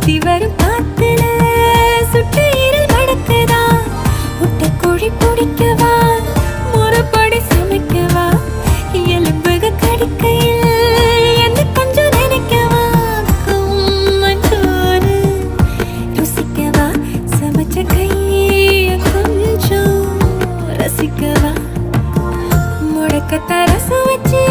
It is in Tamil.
சுத்தி வரும் காத்துல சுட்டு ஈரல் கடக்குதா முட்டை கோழி பிடிக்கவா முறைப்படி சமைக்கவா எலும்புக கடிக்கையில் என்ன கொஞ்சம் நினைக்கவா மஞ்சோறு ருசிக்கவா சமைச்ச கைய கொஞ்சம் ரசிக்கவா முடக்கத்த ரசம் வச்சு